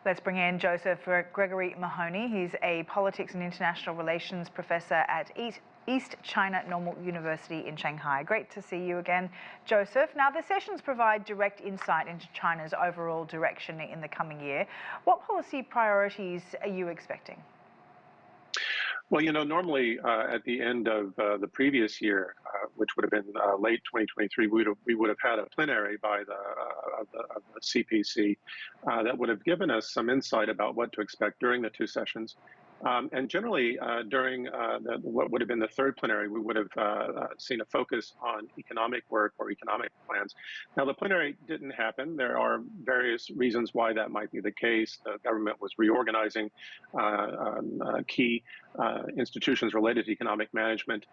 Let's bring in Josef Gregory Mahoney. He's a politics and international relations professor at East China Normal University in Shanghai. Great to see you again, Josef. Now, the sessions provide direct insight into China's overall direction in the coming year. What policy priorities are you expecting? Well, normally at the end of the previous year, which would have been late 2023, we would have had a plenary by the CPC that would have given us some insight about what to expect during the two sessions. And generally, during what would have been the third plenary, we would have seen a focus on economic work or economic plans. Now, the plenary didn't happen. There are various reasons why that might be the case. The government was reorganizing key institutions related to economic management,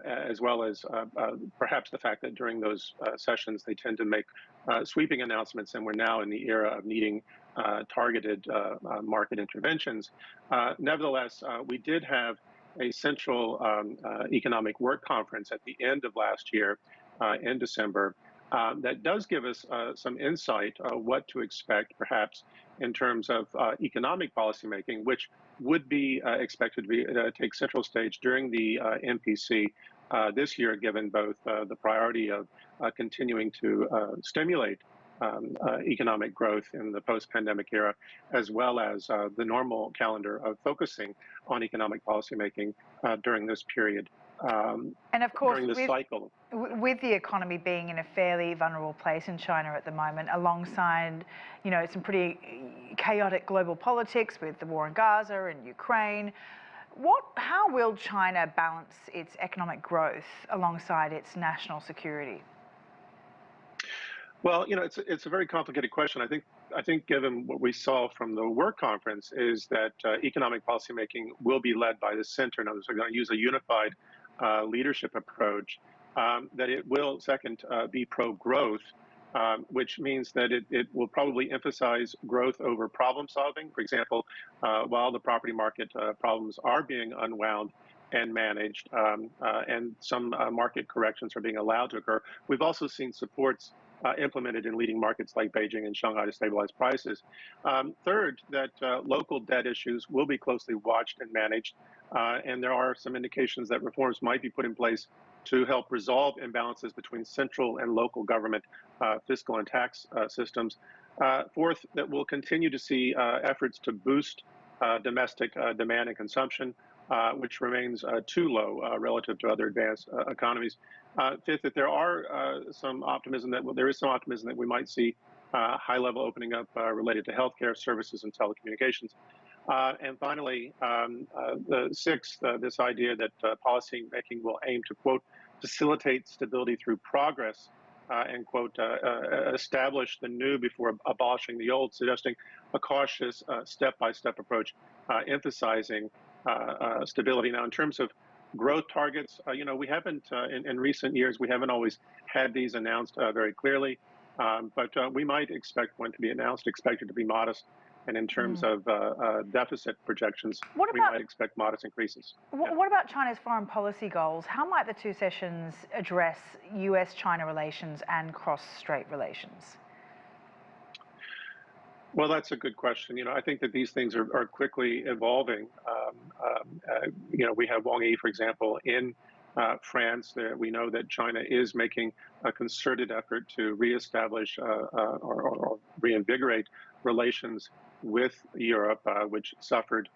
as well as perhaps the fact that during those sessions, they tend to make sweeping announcements, and we're now in the era of needing targeted market interventions. Nevertheless, we did have a central economic work conference at the end of last year in December that does give us some insight what to expect, perhaps, in terms of economic policymaking, which would be expected to take central stage during the MPC this year, given both the priority of continuing to stimulate economic growth in the post-pandemic era, as well as the normal calendar of focusing on economic policymaking during this period. And of course, during this cycle. With the economy being in a fairly vulnerable place in China at the moment, alongside, some pretty chaotic global politics with the war in Gaza and Ukraine, how will China balance its economic growth alongside its national security? Well, it's a very complicated question. I think given what we saw from the work conference is that economic policymaking will be led by the center. In other words, we're going to use a unified leadership approach. That it will, second, be pro-growth, which means that it will probably emphasize growth over problem solving. For example, while the property market problems are being unwound and managed, and some market corrections are being allowed to occur, we've also seen supports implemented in leading markets like Beijing and Shanghai to stabilize prices. Third, that local debt issues will be closely watched and managed, and there are some indications that reforms might be put in place to help resolve imbalances between central and local government fiscal and tax systems. Fourth, that we'll continue to see efforts to boost domestic demand and consumption, which remains too low relative to other advanced economies. Fifth, that there is some optimism that we might see high-level opening up related to healthcare services and telecommunications. And finally, the sixth, this idea that policy making will aim to, quote, facilitate stability through progress, and, quote, establish the new before abolishing the old, suggesting a cautious step-by-step approach, emphasizing stability. Now, in terms of growth targets, we haven't, in recent years, we haven't always had these announced very clearly, but we might expect one to be announced, expected to be modest. And in terms of deficit projections, we might expect modest increases. What about China's foreign policy goals? How might the two sessions address US-China relations and cross-strait relations? Well, that's a good question. I think that these things are quickly evolving. We have Wang Yi, for example, in France. We know that China is making a concerted effort to reestablish or reinvigorate relations with Europe, which suffered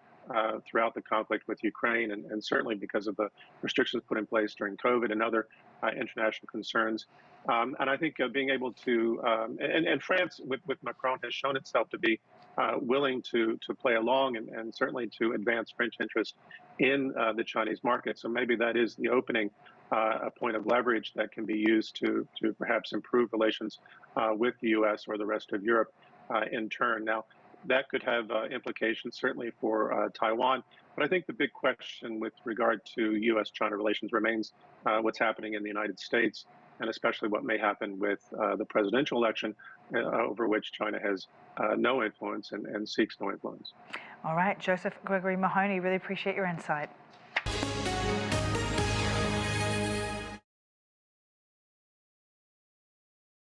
throughout the conflict with Ukraine, and certainly because of the restrictions put in place during COVID and other international concerns. And I think being able to, and France with Macron has shown itself to be willing to play along and certainly to advance French interest in the Chinese market. So maybe that is the opening, a point of leverage that can be used to perhaps improve relations with the US or the rest of Europe in turn. Now, that could have implications certainly for Taiwan. But I think the big question with regard to US-China relations remains what's happening in the United States, and especially what may happen with the presidential election, over which China has no influence and seeks no influence. All right, Josef Gregory Mahoney, really appreciate your insight.